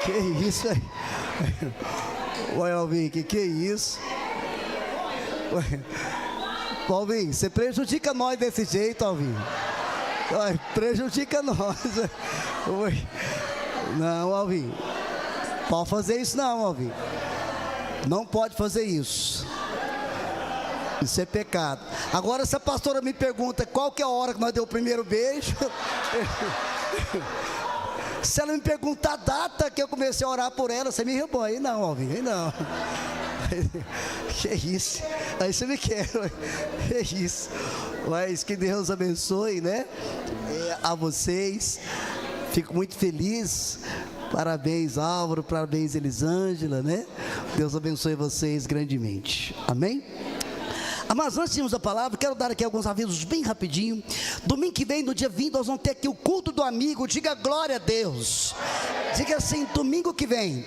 Que isso aí? Ué, Alvin, que é isso? Ué, Alvin, você prejudica nós desse jeito, Alvin. Ué, prejudica nós. Ué. Não, Alvin. Pode fazer isso não, Alvin. Não pode fazer isso. Isso é pecado. Agora, se a pastora me pergunta qual que é a hora que nós deu o primeiro beijo... Se ela me perguntar a data que eu comecei a orar por ela, você me rebou aí não, Alvin, aí não. Que isso? Aí você me quer, que isso? Mas que Deus abençoe, né? A vocês. Fico muito feliz. Parabéns, Álvaro, parabéns, Elisângela, né? Deus abençoe vocês grandemente. Amém? Mas antes de irmos à palavra, quero dar aqui alguns avisos bem rapidinho. Domingo que vem, no dia 20, nós vamos ter aqui o culto do amigo. Diga glória a Deus. Diga assim, domingo que vem,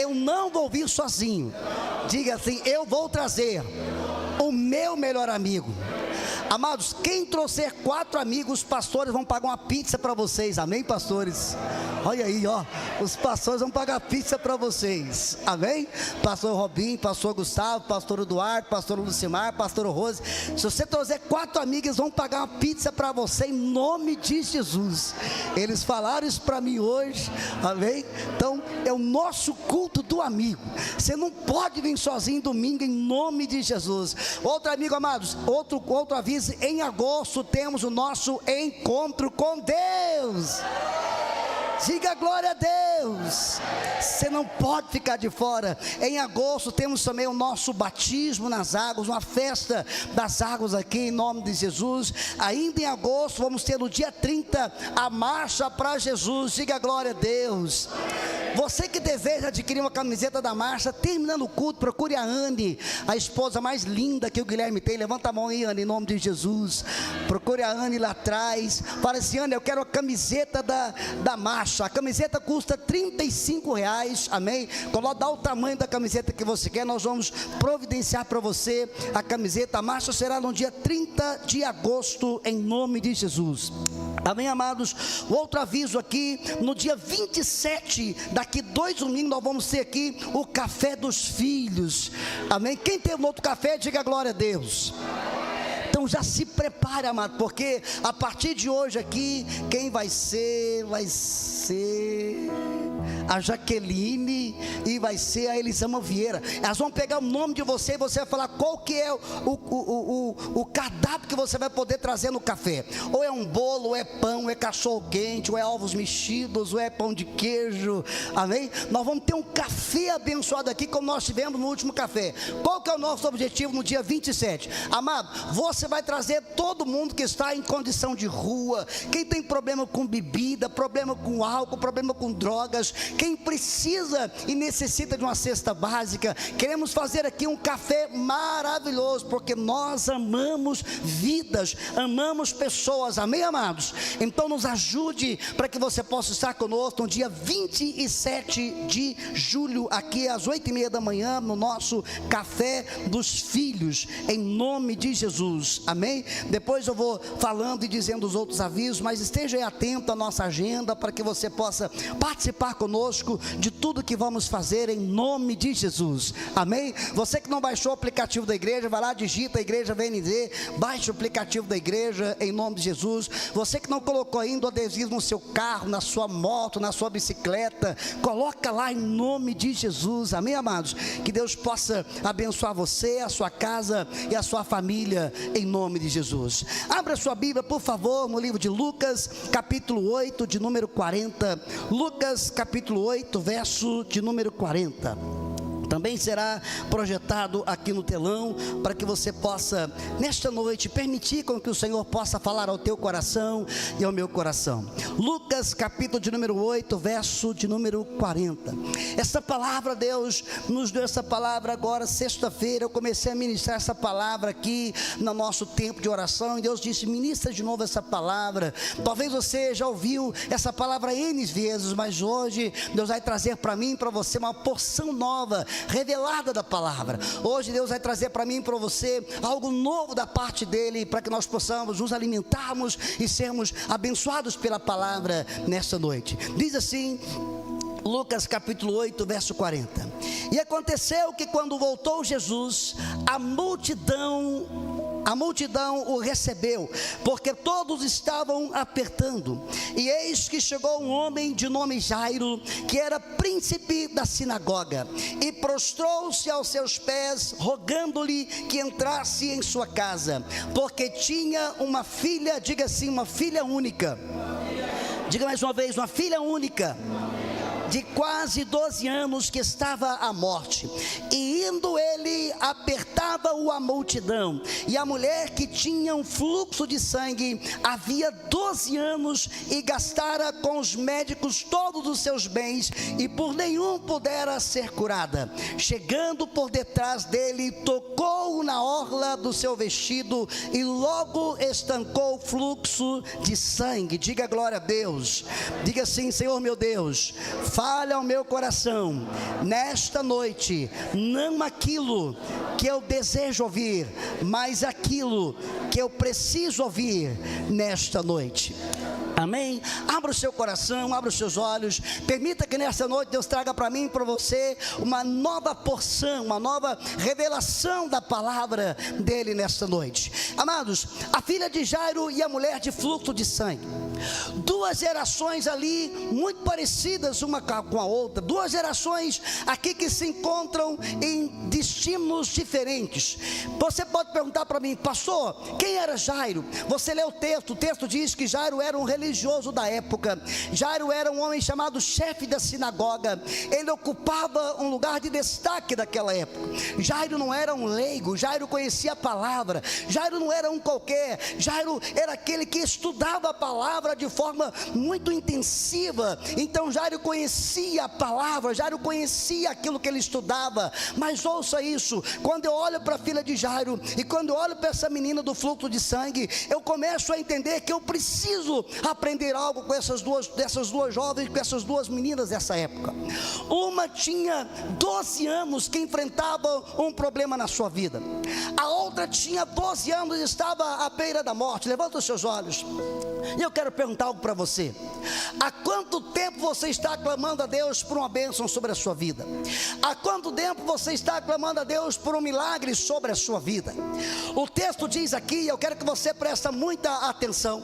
eu não vou vir sozinho. Diga assim, eu vou trazer o meu melhor amigo. Amados, quem trouxer 4 amigos, os pastores vão pagar uma pizza para vocês. Amém, pastores? Olha aí, ó, os pastores vão pagar pizza para vocês. Amém? Pastor Robinho, pastor Gustavo, pastor Eduardo, pastor Lucimar, pastor Rose. Se você trouxer 4 amigas, vão pagar uma pizza para você em nome de Jesus. Eles falaram isso para mim hoje. Amém? Então, é o nosso culto do amigo. Você não pode vir sozinho domingo em nome de Jesus. Outro amigo, amados, outro aviso. Em agosto temos o nosso encontro com Deus. Diga glória a Deus. Você não pode ficar de fora. Em agosto temos também o nosso batismo nas águas, uma festa das águas aqui em nome de Jesus. Ainda em agosto vamos ter no dia 30 a marcha para Jesus. Diga glória a Deus. Você que deseja adquirir uma camiseta da marcha, terminando o culto, procure a Anne, a esposa mais linda que o Guilherme tem. Levanta a mão aí, Anne, em nome de Jesus. Procure a Anne lá atrás. Fala assim, Anne, eu quero a camiseta da marcha. A camiseta custa R$35, amém? Coloca, dá o tamanho da camiseta que você quer, nós vamos providenciar para você a camiseta. A marcha será no dia 30 de agosto, em nome de Jesus. Amém, amados? Outro aviso aqui, no dia 27, daqui 2 domingos, nós vamos ter aqui o café dos filhos. Amém? Quem teve um outro café, diga glória a Deus. Então já se prepare, amado, porque a partir de hoje aqui, quem vai ser a Jaqueline e vai ser a Elisama Vieira. Elas vão pegar o nome de você e você vai falar qual que é o cardápio que você vai poder trazer no café. Ou é um bolo, ou é pão, ou é cachorro quente, ou é ovos mexidos, ou é pão de queijo. Amém? Nós vamos ter um café abençoado aqui, como nós tivemos no último café. Qual que é o nosso objetivo no dia 27? Amado, você vai trazer todo mundo que está em condição de rua, quem tem problema com bebida, problema com álcool, problema com drogas, quem precisa e necessita de uma cesta básica. Queremos fazer aqui um café maravilhoso, porque nós amamos vidas, amamos pessoas, amém, amados? Então nos ajude para que você possa estar conosco no dia 27 de julho, aqui às 8h30 da manhã, no nosso café dos filhos, em nome de Jesus, amém? Depois eu vou falando e dizendo os outros avisos, mas esteja aí atento à nossa agenda, para que você possa participar conosco de tudo que vamos fazer em nome de Jesus, amém? Você que não baixou o aplicativo da igreja, vai lá, digita a igreja VNZ, baixe o aplicativo da igreja em nome de Jesus. Você que não colocou ainda o adesivo no seu carro, na sua moto, na sua bicicleta, coloca lá em nome de Jesus, amém, amados? Que Deus possa abençoar você, a sua casa e a sua família em nome de Jesus. Abra sua Bíblia, por favor, no livro de Lucas, capítulo 8, de número 40. Lucas, capítulo 8, verso de número 40. Também será projetado aqui no telão, para que você possa, nesta noite, permitir com que o Senhor possa falar ao teu coração e ao meu coração. Lucas, capítulo de número 8, verso de número 40. Essa palavra, Deus nos deu essa palavra agora, sexta-feira. Eu comecei a ministrar essa palavra aqui no nosso tempo de oração, e Deus disse, ministra de novo essa palavra. Talvez você já ouviu essa palavra N vezes, mas hoje Deus vai trazer para mim e para você uma porção nova, revelada da palavra. Hoje Deus vai trazer para mim e para você algo novo da parte dele, para que nós possamos nos alimentarmos e sermos abençoados pela palavra nesta noite. Diz assim Lucas capítulo 8, verso 40. E aconteceu que quando voltou Jesus, a multidão o recebeu, porque todos estavam apertando. E eis que chegou um homem de nome Jairo, que era príncipe da sinagoga, e prostrou-se aos seus pés, rogando-lhe que entrasse em sua casa, porque tinha uma filha, diga assim, uma filha única. Diga mais uma vez, uma filha única, de quase 12 anos, que estava à morte. E indo ele, apertava-o a multidão. E a mulher, que tinha um fluxo de sangue havia 12 anos, e gastara com os médicos todos os seus bens, e por nenhum pudera ser curada, chegando por detrás dele, tocou na orla do seu vestido, e logo estancou o fluxo de sangue. Diga glória a Deus. Diga assim: Senhor meu Deus, fale ao meu coração nesta noite, não aquilo que eu desejo ouvir, mas aquilo que eu preciso ouvir nesta noite. Amém? Abra o seu coração, abra os seus olhos, permita que nesta noite Deus traga para mim e para você uma nova porção, uma nova revelação da palavra dele nesta noite. Amados, a filha de Jairo e a mulher de fluxo de sangue, duas gerações ali muito parecidas uma com a outra, duas gerações aqui que se encontram em destinos diferentes. Você pode perguntar para mim: pastor, quem era Jairo? Você lê o texto diz que Jairo era um religioso da época. Jairo era um homem chamado chefe da sinagoga. Ele ocupava um lugar de destaque daquela época. Jairo não era um leigo, Jairo conhecia a palavra. Jairo não era um qualquer, Jairo era aquele que estudava a palavra de forma muito intensiva. Então Jairo conhecia a palavra, Jairo conhecia aquilo que ele estudava. Mas ouça isso, quando eu olho para a filha de Jairo, e quando eu olho para essa menina do fluxo de sangue, eu começo a entender que eu preciso aprender algo com dessas duas jovens, com essas duas meninas dessa época. Uma tinha 12 anos que enfrentava um problema na sua vida. A outra tinha 12 anos e estava à beira da morte. Levanta os seus olhos. E eu quero perguntar algo para você: há quanto tempo você está clamando a Deus por uma bênção sobre a sua vida? Há quanto tempo você está clamando a Deus por um milagre sobre a sua vida? O texto diz aqui, eu quero que você preste muita atenção: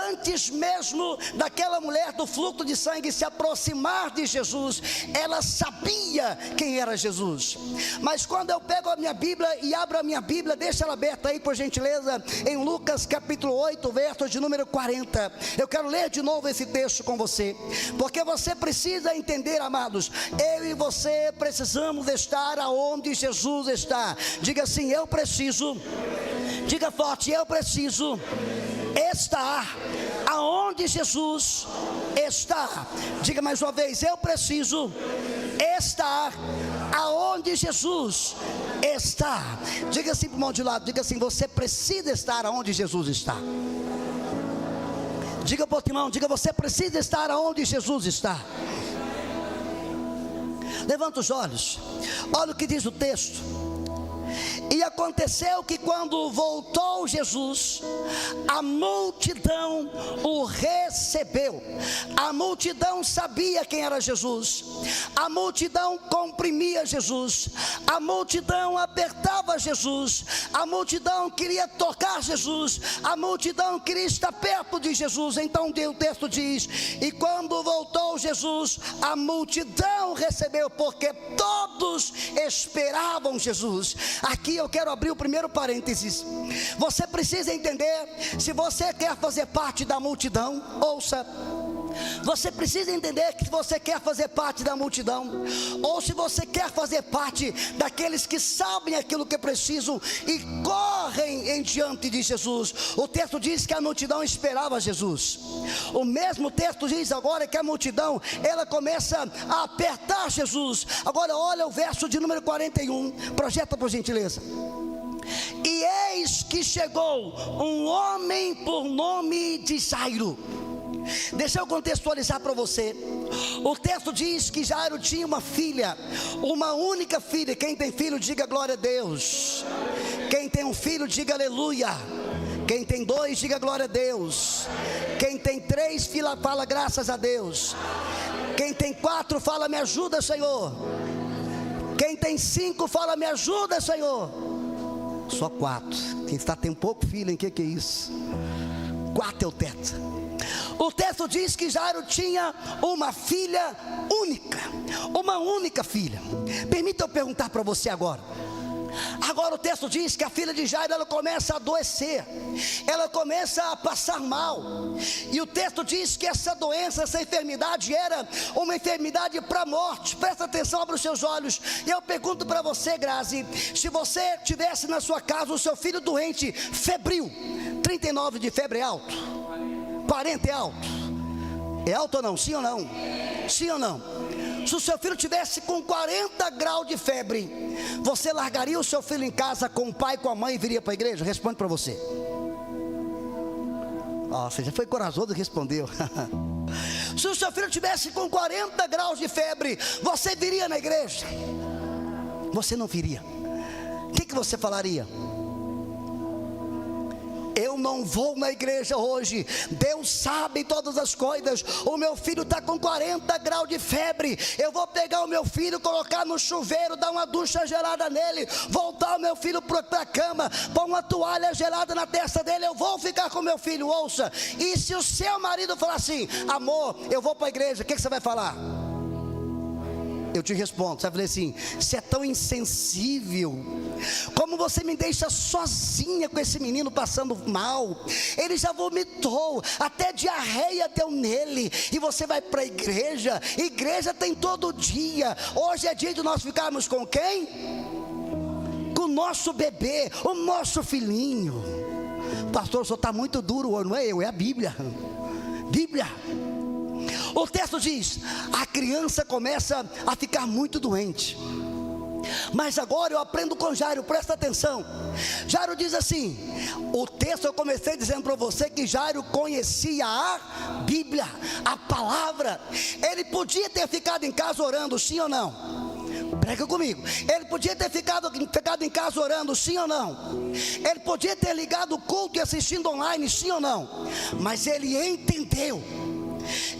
antes mesmo daquela mulher do fluxo de sangue se aproximar de Jesus, ela sabia quem era Jesus. Mas quando eu pego a minha Bíblia e abro a minha Bíblia, deixa ela aberta aí por gentileza, em Lucas capítulo 8, verso de número 40. Eu quero ler de novo esse texto com você, porque você precisa entender, amados, eu e você precisamos estar aonde Jesus está. Diga assim: eu preciso. Diga forte: eu preciso estar aonde Jesus está. Diga mais uma vez: eu preciso estar aonde Jesus está. Diga assim para o irmão de lado, diga assim: você precisa estar aonde Jesus está. Diga para o outro irmão, diga: você precisa estar aonde Jesus está. Levanta os olhos, olha o que diz o texto. E aconteceu que quando voltou Jesus, a multidão o recebeu. A multidão sabia quem era Jesus, a multidão comprimia Jesus, a multidão apertava Jesus, a multidão queria tocar Jesus, a multidão queria estar perto de Jesus. Então o texto diz: e quando voltou Jesus, a multidão recebeu, porque todos esperavam Jesus. Aqui eu quero abrir o primeiro parênteses. Você precisa entender, se você quer fazer parte da multidão, ouça, você precisa entender que se você quer fazer parte da multidão, ou se você quer fazer parte daqueles que sabem aquilo que precisam e correm em diante de Jesus. O texto diz que a multidão esperava Jesus. O mesmo texto diz agora que a multidão, ela começa a apertar Jesus. Agora olha o verso de número 41, projeta por gentileza. E eis que chegou um homem por nome de Jairo. Deixa eu contextualizar para você. O texto diz que Jairo tinha uma filha, uma única filha. Quem tem filho, diga glória a Deus. Quem tem um filho, diga aleluia. Quem tem dois, diga glória a Deus. Quem tem três, fala graças a Deus. Quem tem 4, fala: me ajuda, Senhor. Quem tem 5, fala: me ajuda, Senhor. Só 4. Quem tem pouco filho, em que é isso? 4 é o teto. O texto diz que Jairo tinha uma filha única, uma única filha. Permita eu perguntar para você agora. Agora o texto diz que a filha de Jairo, ela começa a adoecer, ela começa a passar mal. E o texto diz que essa doença, essa enfermidade era uma enfermidade para a morte. Presta atenção, abre os seus olhos. E eu pergunto para você, Grazi, se você tivesse na sua casa o seu filho doente, febril, 39 de febre é alto, 40 é alto. É alto ou não? Sim ou não? Sim ou não? Se o seu filho tivesse com 40 graus de febre, você largaria o seu filho em casa com o pai e com a mãe e viria para a igreja? Responde para você. Você já foi corajoso e respondeu. Se o seu filho tivesse com 40 graus de febre, você viria na igreja? Você não viria. O que você falaria? Eu não vou na igreja hoje, Deus sabe todas as coisas, o meu filho está com 40 graus de febre, eu vou pegar o meu filho, colocar no chuveiro, dar uma ducha gelada nele, voltar o meu filho para a cama, pôr uma toalha gelada na testa dele, eu vou ficar com o meu filho. Ouça, e se o seu marido falar assim: amor, eu vou para a igreja, o que você vai falar? Eu te respondo, você vai falar assim: você é tão insensível, como você me deixa sozinha com esse menino passando mal, ele já vomitou, até diarreia deu nele, e você vai para a igreja? Igreja tem todo dia. Hoje é dia de nós ficarmos com quem? Com o nosso bebê, o nosso filhinho. Pastor, o senhor está muito duro, não é eu, é a Bíblia. Bíblia. O texto diz: a criança começa a ficar muito doente. Mas agora eu aprendo com Jairo, presta atenção. Jairo diz assim, o texto eu comecei dizendo para você que Jairo conhecia a Bíblia, a palavra. Ele podia ter ficado em casa orando, sim ou não? Prega comigo. Ele podia ter ficado em casa orando, sim ou não? Ele podia ter ligado o culto e assistindo online, sim ou não? Mas ele entendeu: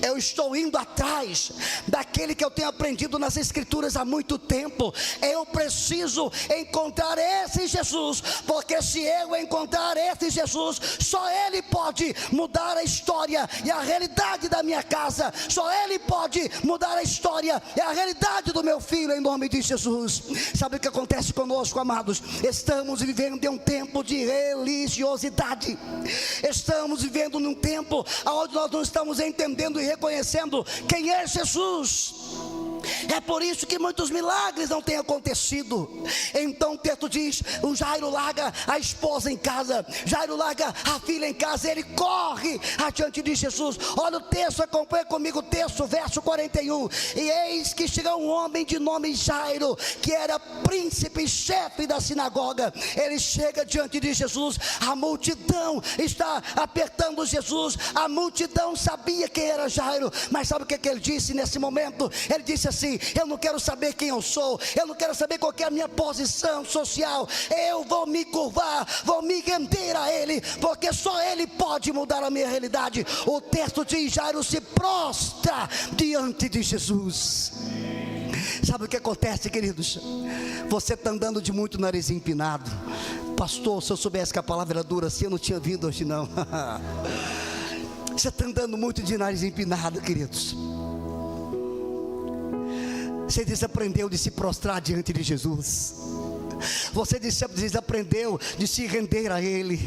eu estou indo atrás daquele que eu tenho aprendido nas escrituras há muito tempo. Eu preciso encontrar esse Jesus, porque se eu encontrar esse Jesus, só Ele pode mudar a história e a realidade da minha casa. Só Ele pode mudar a história e a realidade do meu filho, em nome de Jesus. Sabe o que acontece conosco, amados? Estamos vivendo em um tempo de religiosidade. Estamos vivendo num tempo onde nós não estamos entendendo e reconhecendo quem é Jesus. É por isso que muitos milagres não têm acontecido. Então o texto diz: o Jairo larga a esposa em casa, Jairo larga a filha em casa, ele corre adiante de Jesus. Olha o texto, acompanha comigo o texto, verso 41. E eis que chega um homem de nome Jairo, que era príncipe, chefe da sinagoga. Ele chega diante de Jesus, a multidão está apertando Jesus, a multidão sabia quem era Jairo. Mas sabe o que ele disse nesse momento? Ele disse assim: eu não quero saber quem eu sou, eu não quero saber qual que é a minha posição social, eu vou me curvar, vou me render a Ele, porque só Ele pode mudar a minha realidade. O texto diz: Jairo se prostra diante de Jesus. Sabe o que acontece, queridos? Você está andando de muito nariz empinado. Pastor, se eu soubesse que a palavra era dura assim, eu não tinha vindo hoje não. Você está andando muito de nariz empinado, queridos. Você desaprendeu de se prostrar diante de Jesus. Você desaprendeu de se render a Ele.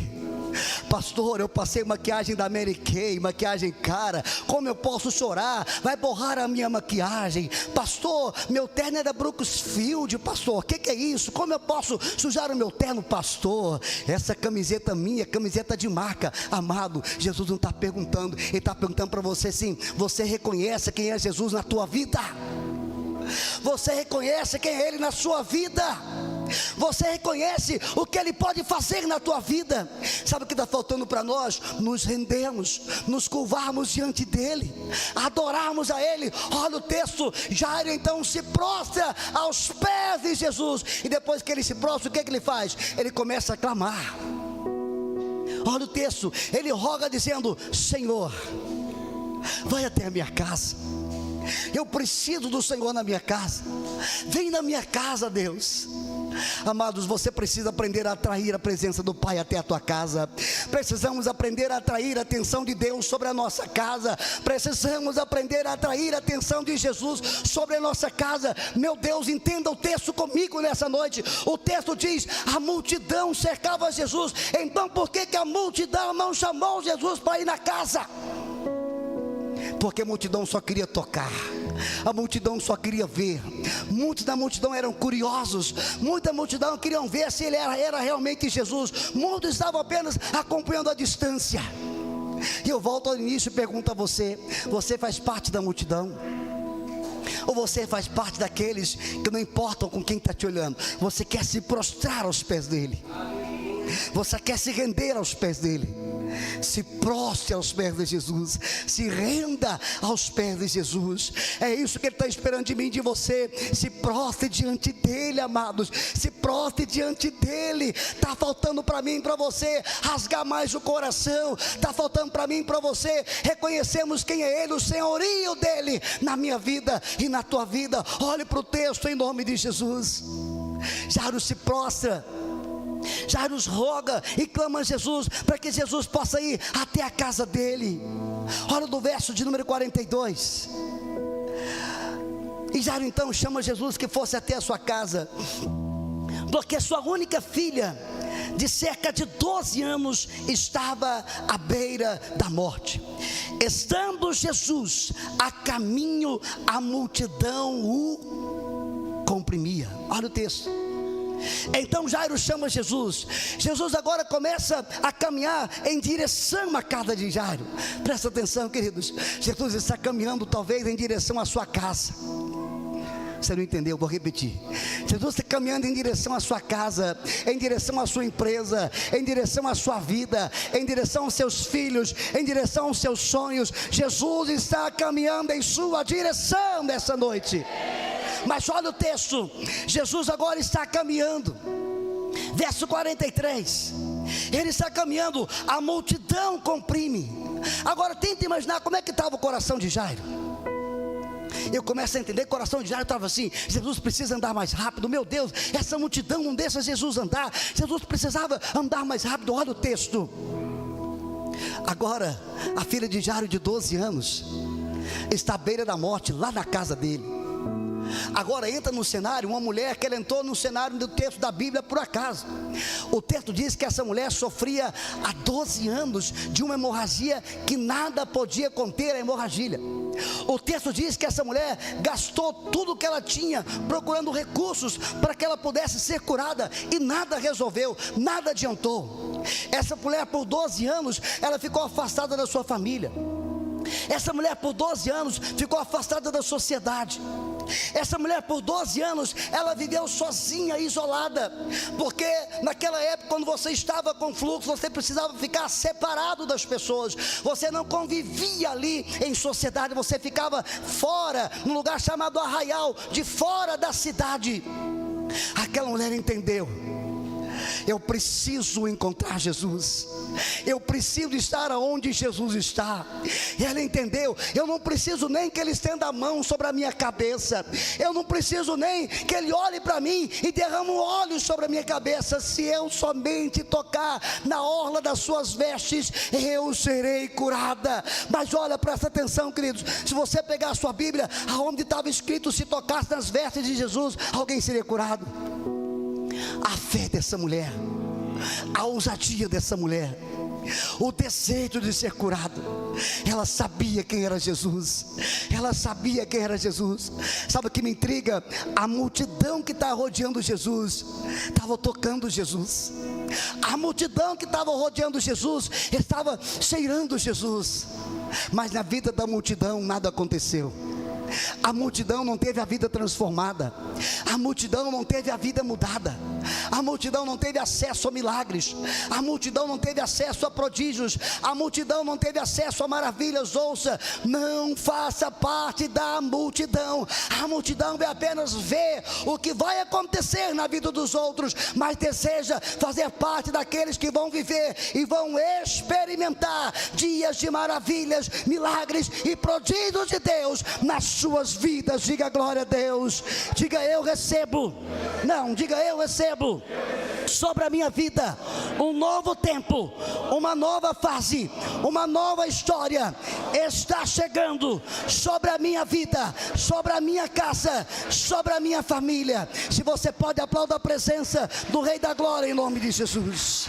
Pastor, eu passei maquiagem da Mary Kay, maquiagem cara, como eu posso chorar? Vai borrar a minha maquiagem. Pastor, meu terno é da Brooksfield. Pastor, o que é isso? Como eu posso sujar o meu terno? Pastor, essa camiseta minha, camiseta de marca. Amado, Jesus não está perguntando, Ele está perguntando para você sim: você reconhece quem é Jesus na tua vida? Você reconhece quem é Ele na sua vida? Você reconhece o que Ele pode fazer na tua vida? Sabe o que está faltando para nós? Nos rendermos, nos curvarmos diante dEle, adorarmos a Ele. Olha o texto, Jairo então se prostra aos pés de Jesus. E depois que ele se prostra, o que ele faz? Ele começa a clamar. Olha o texto, ele roga dizendo: Senhor, vai até a minha casa. Eu preciso do Senhor na minha casa. Vem na minha casa, Deus. Amados, você precisa aprender a atrair a presença do Pai até a tua casa. Precisamos aprender a atrair a atenção de Deus sobre a nossa casa. Precisamos aprender a atrair a atenção de Jesus sobre a nossa casa. Meu Deus, entenda o texto comigo nessa noite. O texto diz: a multidão cercava Jesus. Então por que a multidão não chamou Jesus para ir na casa? Porque a multidão só queria tocar, a multidão só queria ver. Muitos da multidão eram curiosos, muita multidão queriam ver se ele era realmente Jesus. Muitos estavam apenas acompanhando a distância. E eu volto ao início e pergunto a você: você faz parte da multidão? Ou você faz parte daqueles que não importam com quem está te olhando? Você quer se prostrar aos pés dele? Você quer se render aos pés dele? Se prostre aos pés de Jesus, se renda aos pés de Jesus. É isso que ele está esperando de mim e de você. Se prostre diante dele, amados. Se prostre diante dele. Está faltando para mim e para você rasgar mais o coração. Está faltando para mim e para você reconhecermos quem é ele, o senhorio dele na minha vida e na tua vida. Olhe para o texto em nome de Jesus. Jairo se prostra, Jairo roga e clama a Jesus para que Jesus possa ir até a casa dele. Olha do verso de número 42. E Jairo então chama Jesus que fosse até a sua casa, porque sua única filha, de cerca de 12 anos, estava à beira da morte. Estando Jesus a caminho, a multidão o comprimia. Olha o texto. Então Jairo chama Jesus. Jesus agora começa a caminhar em direção à casa de Jairo. Presta atenção, queridos. Jesus está caminhando talvez em direção à sua casa. Você não entendeu, vou repetir. Jesus está caminhando em direção à sua casa, em direção à sua empresa, em direção à sua vida, em direção aos seus filhos, em direção aos seus sonhos. Jesus está caminhando em sua direção nessa noite. Mas olha o texto, Jesus agora está caminhando, verso 43, ele está caminhando, a multidão comprime. Agora tenta imaginar como é que estava o coração de Jairo. Eu começo a entender que o coração de Jairo estava assim: Jesus precisa andar mais rápido, meu Deus, essa multidão não deixa Jesus andar, Jesus precisava andar mais rápido. Olha o texto. Agora a filha de Jairo de 12 anos está à beira da morte, lá na casa dele. Agora entra no cenário uma mulher que ela entrou no cenário do texto da Bíblia por acaso. O texto diz que essa mulher sofria há 12 anos de uma hemorragia que nada podia conter a hemorragia. O texto diz que essa mulher gastou tudo que ela tinha procurando recursos para que ela pudesse ser curada, e nada resolveu, nada adiantou. Essa mulher por 12 anos ela ficou afastada da sua família. Essa mulher por 12 anos ficou afastada da sociedade. Essa mulher por 12 anos ela viveu sozinha, isolada, porque naquela época, quando você estava com fluxo, você precisava ficar separado das pessoas. Você não convivia ali em sociedade, você ficava fora, num lugar chamado arraial, de fora da cidade. Aquela mulher entendeu: eu preciso encontrar Jesus, eu preciso estar onde Jesus está. E ela entendeu: eu não preciso nem que Ele estenda a mão sobre a minha cabeça, eu não preciso nem que Ele olhe para mim e derrame um óleo sobre a minha cabeça. Se eu somente tocar na orla das suas vestes, eu serei curada. Mas olha, presta atenção, queridos, se você pegar a sua Bíblia, aonde estava escrito: se tocasse nas vestes de Jesus, alguém seria curado. A fé dessa mulher, a ousadia dessa mulher, o desejo de ser curado. Ela sabia quem era Jesus. Ela sabia quem era Jesus. Sabe o que me intriga? A multidão que está rodeando Jesus estava tocando Jesus. A multidão que estava rodeando Jesus estava cheirando Jesus. Mas na vida da multidão nada aconteceu. A multidão não teve a vida transformada. A multidão não teve a vida mudada. A multidão não teve acesso a milagres. A multidão não teve acesso a prodígios. A multidão não teve acesso a maravilhas. Ouça, não faça parte da multidão. A multidão vai apenas ver o que vai acontecer na vida dos outros, mas deseja fazer parte daqueles que vão viver e vão experimentar dias de maravilhas, milagres e prodígios de Deus na sua suas vidas. Diga glória a Deus. Diga eu recebo. Não, diga eu recebo sobre a minha vida um novo tempo, uma nova fase, uma nova história está chegando sobre a minha vida, sobre a minha casa, sobre a minha família. Se você pode, aplauda a presença do Rei da Glória em nome de Jesus.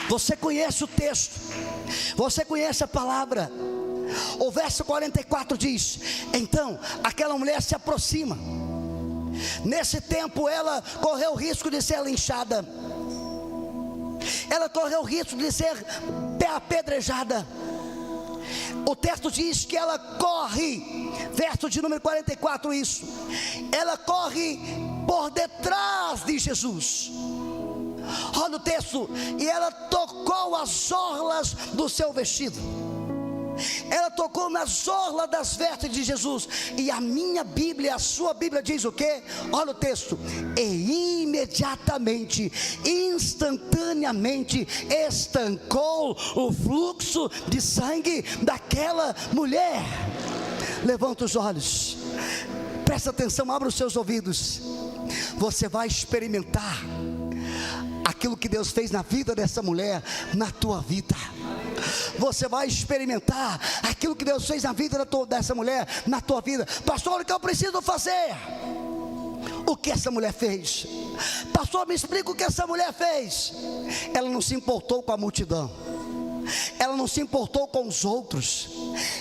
Você conhece o texto, você conhece a palavra. O verso 44 diz: então aquela mulher se aproxima. Nesse tempo ela correu o risco de ser linchada, ela correu o risco de ser apedrejada. O texto diz que ela corre, verso de número 44, isso, ela corre por detrás de Jesus. Olha o texto: e ela tocou as orlas do seu vestido. Ela tocou nas orlas das vestes de Jesus. E a minha Bíblia, a sua Bíblia diz o quê? Olha o texto: e imediatamente, instantaneamente, estancou o fluxo de sangue daquela mulher. Levanta os olhos, presta atenção, abra os seus ouvidos. Você vai experimentar aquilo que Deus fez na vida dessa mulher, na tua vida. Você vai experimentar aquilo que Deus fez na vida dessa mulher, na tua vida. Pastor, o que eu preciso fazer? O que essa mulher fez? Pastor, me explica o que essa mulher fez. Ela não se importou com a multidão, ela não se importou com os outros,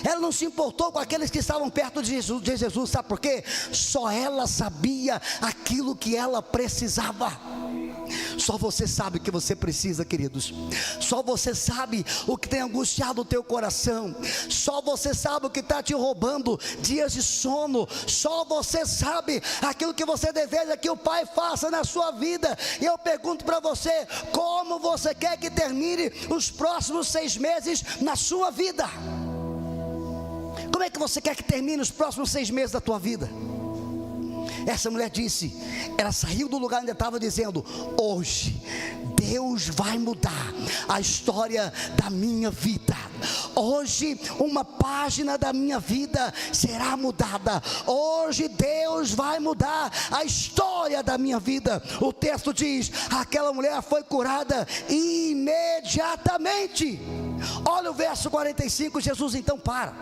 ela não se importou com aqueles que estavam perto de Jesus. Sabe por quê? Só ela sabia aquilo que ela precisava. Só você sabe o que você precisa, queridos. Só você sabe o que tem angustiado o teu coração. Só você sabe o que está te roubando dias de sono. Só você sabe aquilo que você deseja que o Pai faça na sua vida. E eu pergunto para você: como você quer que termine os próximos 6 meses na sua vida? Como é que você quer que termine os próximos 6 meses da tua vida? Essa mulher disse, ela saiu do lugar onde estava dizendo: hoje Deus vai mudar a história da minha vida. Hoje uma página da minha vida será mudada. Hoje Deus vai mudar a história da minha vida. O texto diz: aquela mulher foi curada imediatamente. Olha o verso 45, Jesus então para.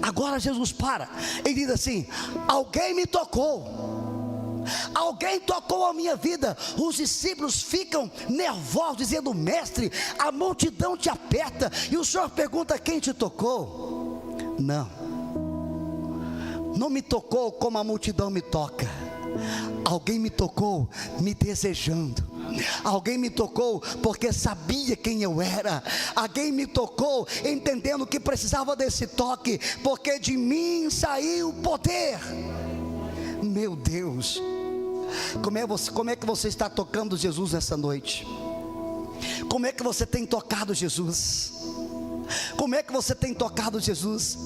Agora Jesus para e diz assim: alguém me tocou, alguém tocou a minha vida. Os discípulos ficam nervosos, dizendo: mestre, a multidão te aperta. E o Senhor pergunta: quem te tocou? Não me tocou como a multidão me toca. Alguém me tocou me desejando. Alguém me tocou porque sabia quem eu era. Alguém me tocou entendendo que precisava desse toque, porque de mim saiu o poder. Meu Deus, como é que você está tocando Jesus essa noite? Como é que você tem tocado Jesus? Como é que você tem tocado Jesus?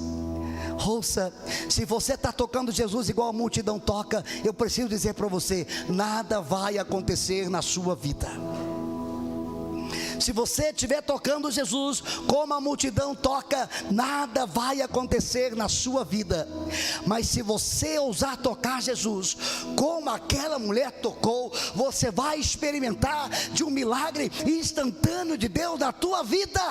Ouça, se você está tocando Jesus igual a multidão toca, eu preciso dizer para você: nada vai acontecer na sua vida. Se você estiver tocando Jesus como a multidão toca, nada vai acontecer na sua vida. Mas se você ousar tocar Jesus como aquela mulher tocou, você vai experimentar de um milagre instantâneo de Deus na tua vida.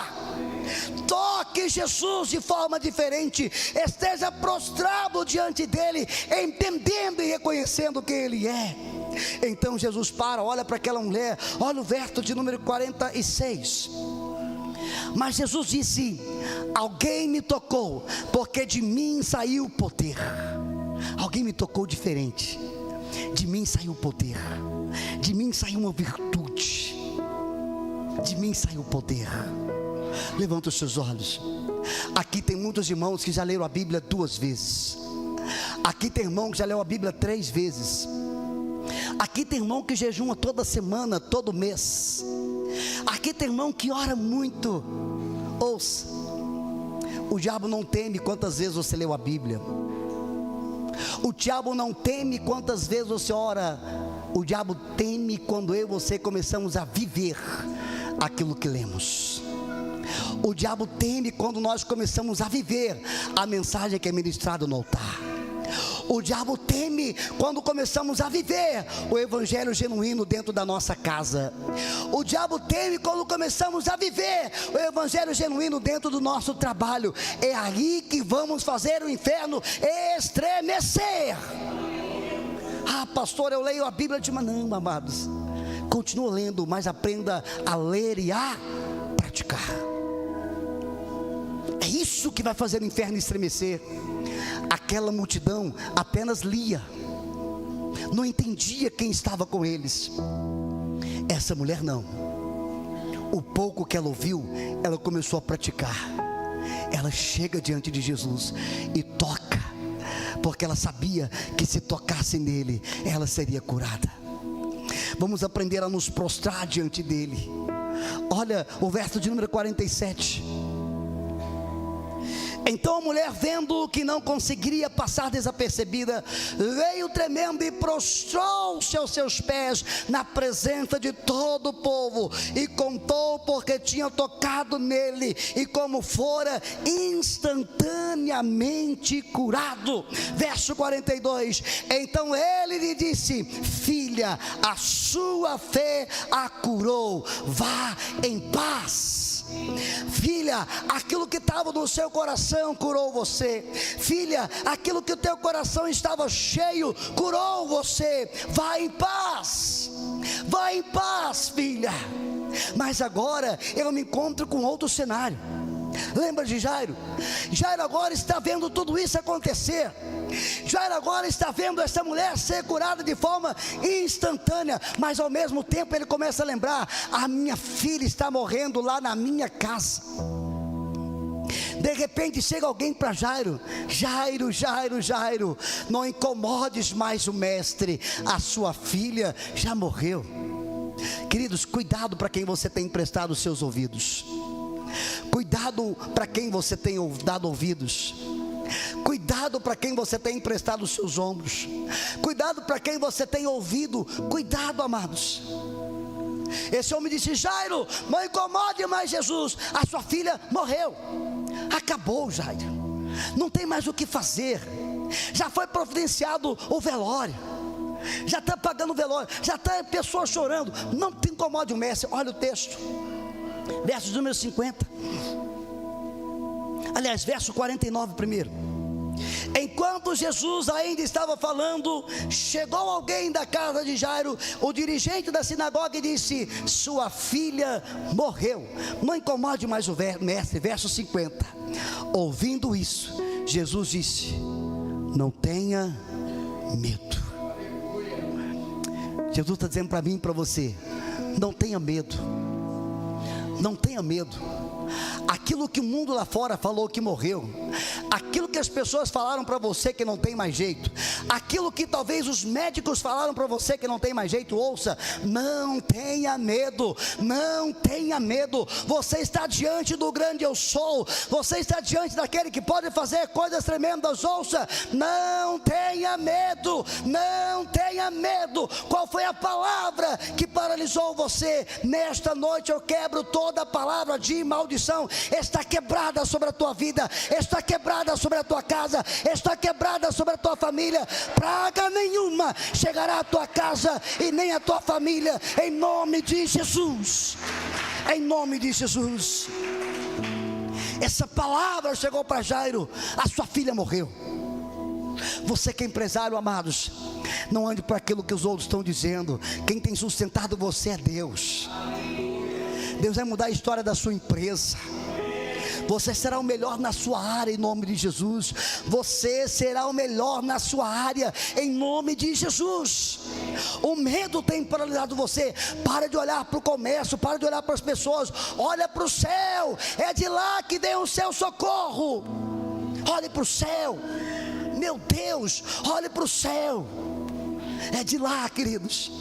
Toque Jesus de forma diferente. Esteja prostrado diante dele, entendendo e reconhecendo quem ele é. Então Jesus para, olha para aquela mulher. Olha o verso de número 46. Mas Jesus disse: alguém me tocou, porque de mim saiu o poder. Alguém me tocou diferente. De mim saiu o poder. De mim saiu uma virtude. De mim saiu o poder. Levanta os seus olhos. Aqui tem muitos irmãos que já leram a Bíblia 2 vezes. Aqui tem irmão que já leu a Bíblia 3 vezes. Aqui tem irmão que jejuma toda semana, todo mês. Aqui tem irmão que ora muito. Ouça, o diabo não teme quantas vezes você leu a Bíblia. O diabo não teme quantas vezes você ora. O diabo teme quando eu e você começamos a viver aquilo que lemos. O diabo teme quando nós começamos a viver a mensagem que é ministrada no altar. O diabo teme quando começamos a viver o evangelho genuíno dentro da nossa casa. O diabo teme quando começamos a viver o evangelho genuíno dentro do nosso trabalho. É aí que vamos fazer o inferno estremecer. Ah, pastor, eu leio a Bíblia de manhã. Não, amados, continua lendo, mas aprenda a ler e a praticar. É isso que vai fazer o inferno estremecer. Aquela multidão apenas lia, não entendia quem estava com eles. Essa mulher não. O pouco que ela ouviu, ela começou a praticar. Ela chega diante de Jesus e toca, porque ela sabia que se tocasse nele, ela seria curada. Vamos aprender a nos prostrar diante dele. Olha o verso de número 47. Então a mulher, vendo que não conseguiria passar desapercebida, veio tremendo e prostrou-se aos seus pés na presença de todo o povo, e contou porque tinha tocado nele e como fora instantaneamente curado. Verso 42. Então ele lhe disse: filha, a sua fé a curou, vá em paz. Filha, aquilo que estava no seu coração curou você. Filha, aquilo que o teu coração estava cheio curou você. Vá em paz. Vá em paz, filha. Mas agora eu me encontro com outro cenário. Lembra de Jairo? Jairo agora está vendo tudo isso acontecer. Jairo agora está vendo essa mulher ser curada de forma instantânea. Mas ao mesmo tempo ele começa a lembrar: a minha filha está morrendo lá na minha casa. De repente chega alguém para Jairo: Jairo, Jairo, Jairo, não incomodes mais o mestre, a sua filha já morreu. Queridos, cuidado para quem você tem emprestado os seus ouvidos. Cuidado para quem você tem dado ouvidos. Cuidado para quem você tem emprestado os seus ombros. Cuidado para quem você tem ouvido. Cuidado, amados. Esse homem disse: Jairo, não incomode mais Jesus, a sua filha morreu. Acabou, Jairo, não tem mais o que fazer. Já foi providenciado o velório, já está pagando o velório, já está a pessoa chorando. Não te incomode o mestre. Olha o texto, verso número 50. Aliás, verso 49 primeiro. Enquanto Jesus ainda estava falando, chegou alguém da casa de Jairo, o dirigente da sinagoga, e disse: sua filha morreu, não incomode mais o mestre. Verso 50. Ouvindo isso, Jesus disse: não tenha medo. Jesus está dizendo para mim e para você: não tenha medo. Não tenha medo. Aquilo que o mundo lá fora falou que morreu, aquilo que as pessoas falaram para você que não tem mais jeito, aquilo que talvez os médicos falaram para você que não tem mais jeito, ouça: não tenha medo, não tenha medo. Você está diante do grande eu sou, você está diante daquele que pode fazer coisas tremendas. Ouça: não tenha medo, não tenha medo. Qual foi a palavra que paralisou você? Nesta noite eu quebro toda palavra de maldição. Está quebrada sobre a tua vida, está quebrada sobre a tua casa, está quebrada sobre a tua família. Praga nenhuma chegará à tua casa e nem à tua família, em nome de Jesus. Em nome de Jesus. Essa palavra chegou para Jairo: a sua filha morreu. Você que é empresário, amados, não ande por aquilo que os outros estão dizendo. Quem tem sustentado você é Deus. Deus vai mudar a história da sua empresa. Você será o melhor na sua área, em nome de Jesus. Você será o melhor na sua área, em nome de Jesus. O medo tem paralisado você. Para de olhar para o comércio, para de olhar para as pessoas. Olha para o céu, é de lá que vem o seu socorro. Olhe para o céu, meu Deus, olhe para o céu. É de lá, queridos.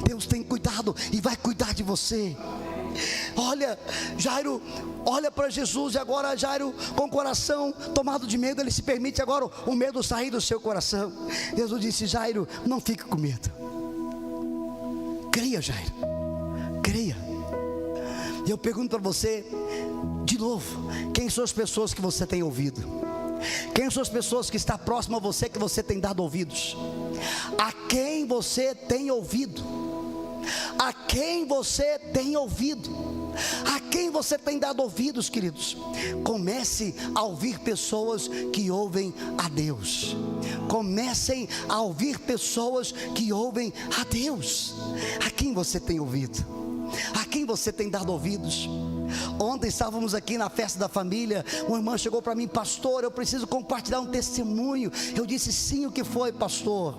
Deus tem cuidado e vai cuidar de você. Olha, Jairo olha para Jesus, e agora Jairo, com o coração tomado de medo, ele se permite agora o medo sair do seu coração. Jesus disse: Jairo, não fique com medo. Creia, Jairo, creia. E eu pergunto para você, de novo, quem são as pessoas que você tem ouvido? Quem são as pessoas que estão próximas a você, que você tem dado ouvidos? A quem você tem ouvido? A quem você tem ouvido? A quem você tem dado ouvidos, queridos? Comece a ouvir pessoas que ouvem a Deus. Comecem a ouvir pessoas que ouvem a Deus. A quem você tem ouvido? A quem você tem dado ouvidos? Ontem estávamos aqui na festa da família. Uma irmã chegou para mim: pastor, eu preciso compartilhar um testemunho. Eu disse: sim, o que foi, pastor?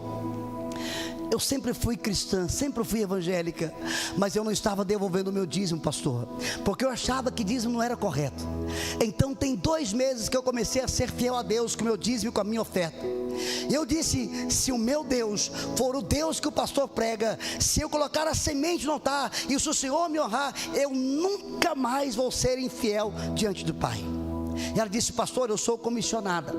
Eu sempre fui cristã, sempre fui evangélica, mas eu não estava devolvendo o meu dízimo, pastor, porque eu achava que dízimo não era correto. Então tem 2 meses que eu comecei a ser fiel a Deus com o meu dízimo e com a minha oferta. Eu disse: se o meu Deus for o Deus que o pastor prega, se eu colocar a semente no altar e se o Senhor me honrar, eu nunca mais vou ser infiel diante do Pai. E ela disse: pastor, eu sou comissionada,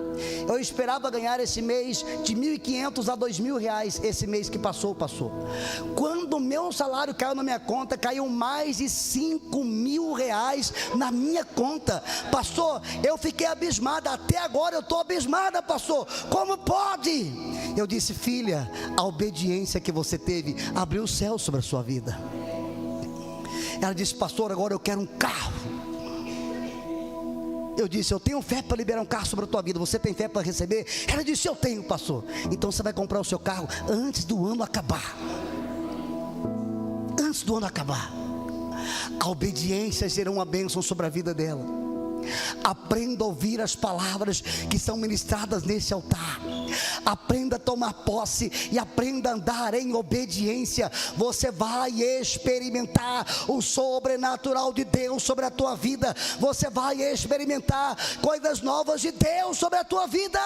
eu esperava ganhar esse mês de 1.500 a 2.000 reais. Esse mês que passou. Quando o meu salário caiu na minha conta, caiu mais de 5.000 reais na minha conta. Pastor, eu fiquei abismada. Até agora eu estou abismada, pastor. Como pode? Eu disse: filha, a obediência que você teve abriu o céu sobre a sua vida. Ela disse: pastor, agora eu quero um carro. Eu disse: eu tenho fé para liberar um carro sobre a tua vida. Você tem fé para receber? Ela disse: eu tenho, pastor. Então você vai comprar o seu carro antes do ano acabar. Antes do ano acabar. A obediência será uma bênção sobre a vida dela. Aprenda a ouvir as palavras que são ministradas nesse altar. Aprenda a tomar posse e aprenda a andar em obediência. Você vai experimentar o sobrenatural de Deus sobre a tua vida. Você vai experimentar coisas novas de Deus sobre a tua vida.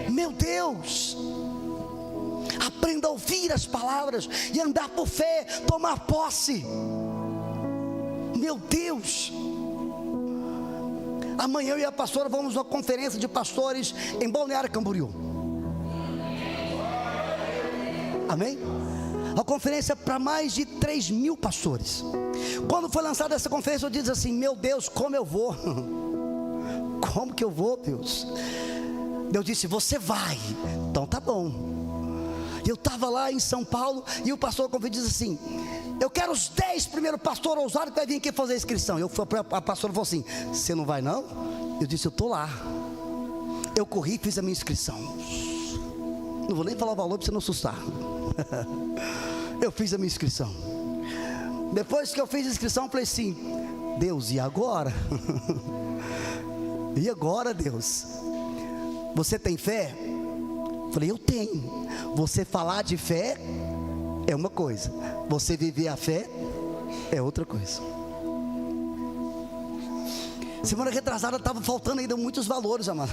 Meu Deus, aprenda a ouvir as palavras e andar por fé, tomar posse. Meu Deus. Amanhã eu e a pastora vamos a uma conferência de pastores em Balneário Camboriú. Amém? Uma conferência para mais de 3.000 pastores. Quando foi lançada essa conferência, eu disse assim: meu Deus, como eu vou? Como que eu vou, Deus? Deus disse: você vai. Então tá bom. Eu estava lá em São Paulo e o pastor disse assim: eu quero os 10 primeiros pastores ousados que vai vir aqui fazer a inscrição. A pastora falou assim: você não vai não? Eu disse: eu estou lá. Eu corri e fiz a minha inscrição. Não vou nem falar o valor para você não assustar. Eu fiz a minha inscrição. Depois que eu fiz a inscrição, eu falei assim: Deus, e agora? E agora, Deus? Você tem fé? Eu falei: eu tenho. Você falar de fé é uma coisa, você viver a fé é outra coisa. Semana retrasada estava faltando ainda muitos valores, amado,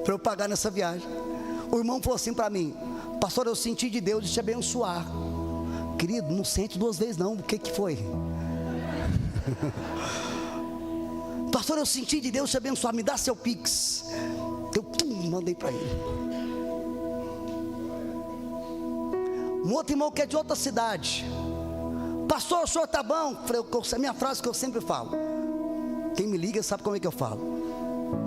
para eu pagar nessa viagem. O irmão falou assim para mim: pastor, eu senti de Deus de te abençoar. Querido, não sente 2 vezes não. O que foi? Pastor, eu senti de Deus te abençoar, me dá seu Pix. Eu mandei para ele. Um outro irmão que é de outra cidade: pastor, o senhor está bom? Falei: a minha frase que eu sempre falo, quem me liga sabe como é que eu falo: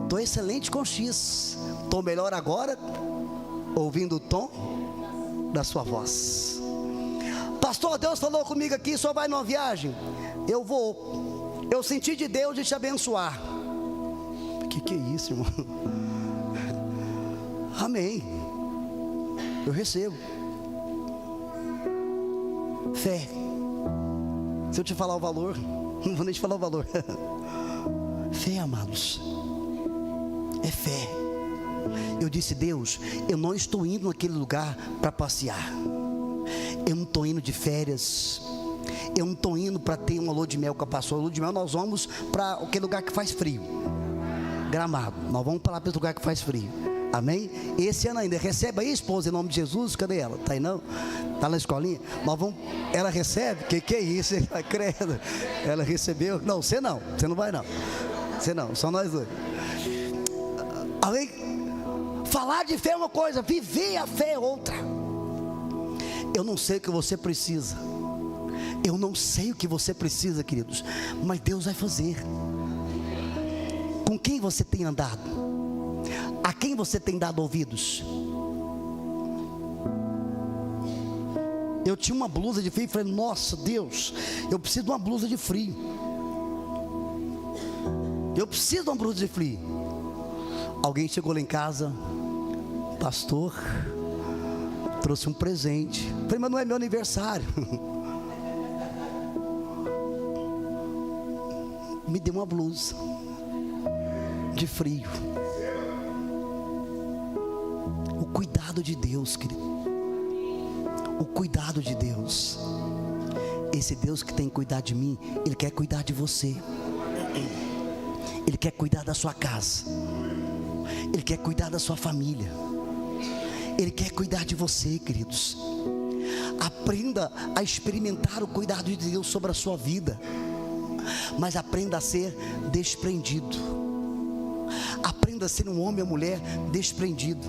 estou excelente com X, estou melhor agora, ouvindo o tom da sua voz. Pastor, Deus falou comigo aqui, o senhor vai numa viagem? Eu vou. Eu senti de Deus de te abençoar. Que é isso, irmão? Amém. Eu recebo. Fé. Se eu te falar o valor, não vou nem te falar o valor. Fé, amados, é fé. Eu disse: Deus, eu não estou indo naquele lugar para passear. Eu não estou indo de férias. Eu não estou indo para ter uma lua de mel com a pastora. Lua de mel nós vamos para aquele lugar que faz frio, Gramado. Nós vamos para lá para esse lugar que faz frio. Amém? Esse ano ainda. Recebe aí, esposa, em nome de Jesus. Cadê ela? Está aí não? Está na escolinha? Nós vamos. Ela recebe? Que é isso? Credo. Ela recebeu? Não, você não. Você não vai não. Você não. Só nós dois. Amém? Falar de fé é uma coisa, viver a fé é outra. Eu não sei o que você precisa. Eu não sei o que você precisa, queridos, mas Deus vai fazer. Com quem você tem andado? A quem você tem dado ouvidos? Eu tinha uma blusa de frio e falei: nossa Deus, eu preciso de uma blusa de frio. Eu preciso de uma blusa de frio. Alguém chegou lá em casa: pastor, trouxe um presente. Eu falei: mas não é meu aniversário. Me deu uma blusa de frio. O cuidado de Deus, querido. O cuidado de Deus. Esse Deus que tem que cuidar de mim, Ele quer cuidar de você. Ele quer cuidar da sua casa. Ele quer cuidar da sua família. Ele quer cuidar de você, queridos. Aprenda a experimentar o cuidado de Deus sobre a sua vida, mas aprenda a ser desprendido. Aprenda a ser um homem ou mulher desprendido.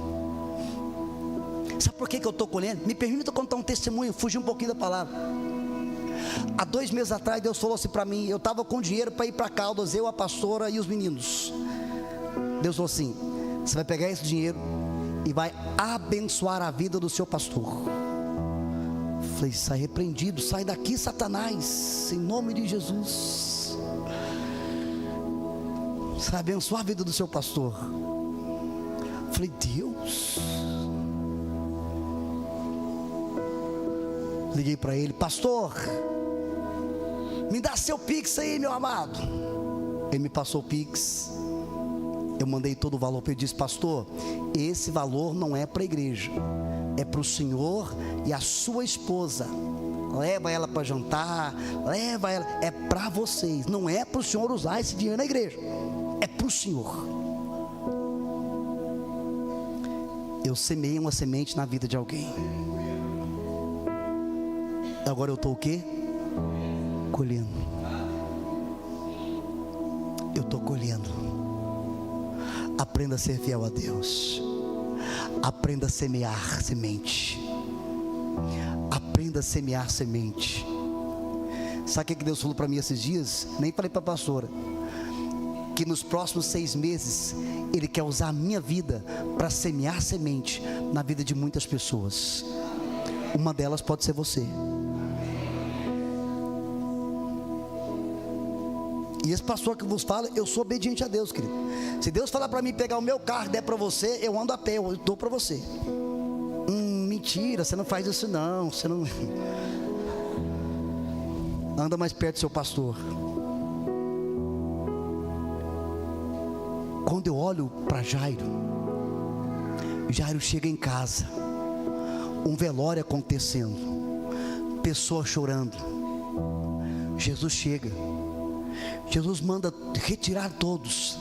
Sabe por que eu estou colhendo? Me permita contar um testemunho, fugir um pouquinho da palavra. Há 2 meses atrás, Deus falou assim para mim. Eu estava com dinheiro para ir para Caldas, eu, a pastora e os meninos. Deus falou assim: você vai pegar esse dinheiro e vai abençoar a vida do seu pastor. Falei: sai repreendido, sai daqui, Satanás, em nome de Jesus. Você vai abençoar a vida do seu pastor. Falei: Deus. Liguei para ele: pastor, me dá seu Pix aí, meu amado. Ele me passou o Pix. Eu mandei todo o valor para ele. Disse: pastor, esse valor não é para a igreja, é para o senhor e a sua esposa. Leva ela para jantar, leva ela. É para vocês, não é para o senhor usar esse dinheiro na igreja, é para o senhor. Eu semeei uma semente na vida de alguém. Agora eu estou o quê? Colhendo. Eu estou colhendo. Aprenda a ser fiel a Deus. Aprenda a semear semente. Aprenda a semear semente. Sabe o que Deus falou para mim esses dias? Nem falei para a pastora. Que nos próximos 6 meses Ele quer usar a minha vida para semear semente na vida de muitas pessoas. Uma delas pode ser você. E esse pastor que vos fala, eu sou obediente a Deus, querido. Se Deus falar para mim pegar o meu carro e der para você, eu ando a pé, eu dou para você. Mentira, você não faz isso não. Você não... Anda mais perto do seu pastor. Quando eu olho para Jairo, Jairo chega em casa, um velório acontecendo, pessoas chorando. Jesus chega. Jesus manda retirar todos.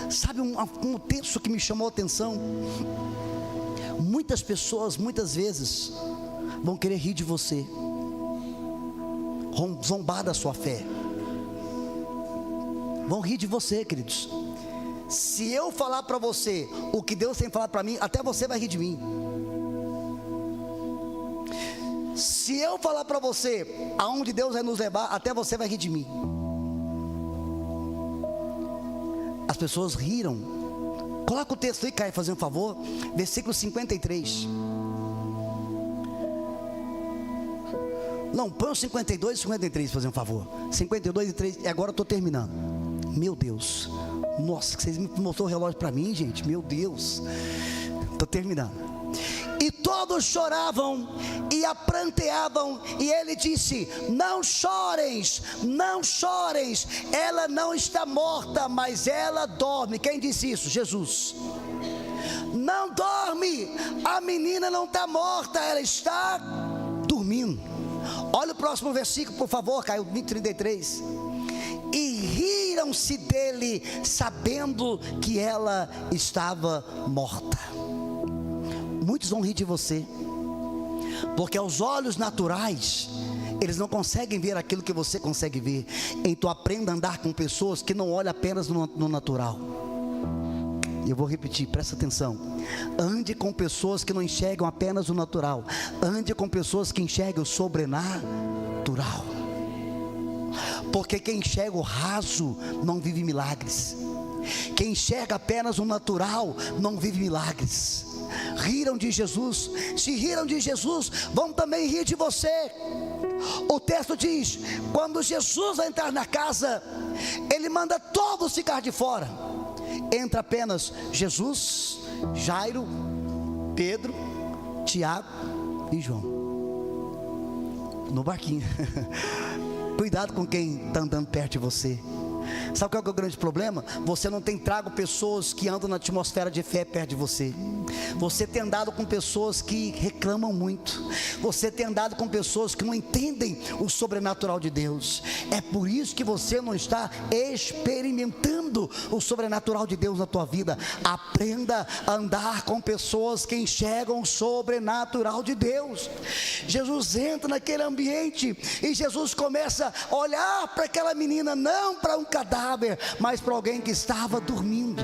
Sabe um texto que me chamou a atenção? Muitas pessoas, muitas vezes, vão querer rir de você, vão zombar da sua fé, vão rir de você, queridos. Se eu falar para você o que Deus tem falado para mim, até você vai rir de mim. Se eu falar para você aonde Deus vai nos levar, até você vai rir de mim. As pessoas riram. Coloca o texto aí, Caio, fazendo um favor. Versículo 53. Não, põe o 52 e 53, fazendo um favor. 52 e 3, e agora eu estou terminando. Meu Deus. Nossa, que vocês me mostrou o relógio para mim, gente. Meu Deus. Estou terminando. E todos choravam e apranteavam, e ele disse: não choreis, não choreis, ela não está morta, mas ela dorme. Quem disse isso? Jesus. Não dorme, a menina não está morta, ela está dormindo. Olha o próximo versículo, por favor, Caio, 33. E riram-se dele, sabendo que ela estava morta. Muitos vão rir de você, porque aos olhos naturais eles não conseguem ver aquilo que você consegue ver. Então aprenda a andar com pessoas que não olham apenas no natural. Eu vou repetir, presta atenção. Ande com pessoas que não enxergam apenas o natural. Ande com pessoas que enxergam o sobrenatural. natural. Porque quem enxerga o raso não vive milagres. Quem enxerga apenas o natural não vive milagres. Riram de Jesus. Se riram de Jesus, vão também rir de você. O texto diz: quando Jesus vai entrar na casa, ele manda todos ficar de fora. Entra apenas Jesus, Jairo, Pedro, Tiago e João no barquinho. Cuidado com quem está andando perto de você. Sabe qual é o grande problema? Você não tem trago pessoas que andam na atmosfera de fé perto de você. Você tem andado com pessoas que reclamam muito. Você tem andado com pessoas que não entendem o sobrenatural de Deus. É por isso que você não está experimentando o sobrenatural de Deus na tua vida. Aprenda a andar com pessoas que enxergam o sobrenatural de Deus. Jesus entra naquele ambiente e Jesus começa a olhar para aquela menina, não para um cadáver, mas para alguém que estava dormindo.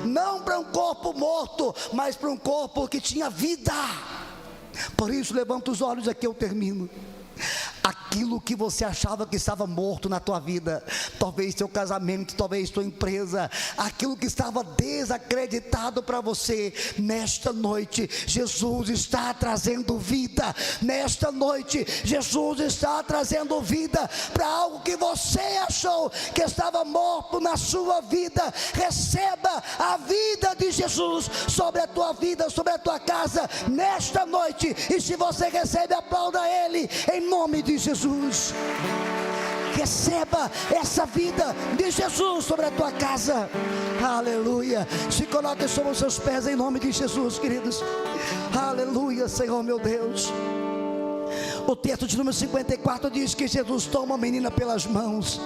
Não para um corpo morto, mas para um corpo que tinha vida. Por isso, levanta os olhos, aqui eu termino. Aquilo que você achava que estava morto na tua vida, talvez teu casamento, talvez tua empresa, aquilo que estava desacreditado para você, nesta noite Jesus está trazendo vida. Nesta noite Jesus está trazendo vida para algo que você achou que estava morto na sua vida. Receba a vida de Jesus sobre a tua vida, sobre a tua casa nesta noite. E se você recebe, aplauda Ele em nome de Jesus. Receba essa vida de Jesus sobre a tua casa. Aleluia. Se coloque sobre os seus pés em nome de Jesus, queridos. Aleluia, Senhor meu Deus. O texto de número 54 diz que Jesus toma a menina pelas mãos.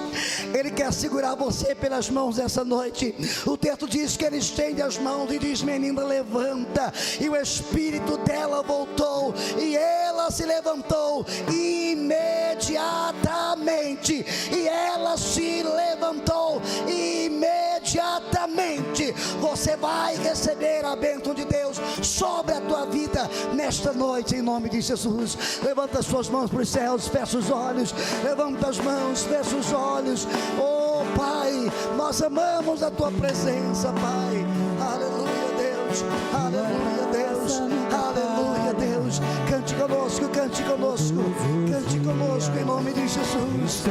Ele quer segurar você pelas mãos essa noite. O texto diz que ele estende as mãos e diz: menina, levanta. E o espírito dela voltou e ela se levantou imediatamente. E ela se levantou imediatamente. Você vai receber a bênção de Deus sobre a tua vida nesta noite em nome de Jesus. Levanta as suas mãos para os céus, fecha os olhos. Levanta as mãos, fecha os olhos. Oh Pai, nós amamos a tua presença, Pai. Aleluia, Deus. Aleluia, Deus. Aleluia, Deus. Cante conosco, cante conosco, cante conosco em nome de Jesus.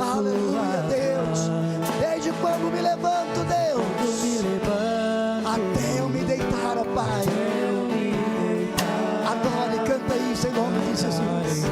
Aleluia, Deus. Desde quando me levanto, Deus, até eu me deitar, ó Pai. Adore, canta isso em nome de Jesus.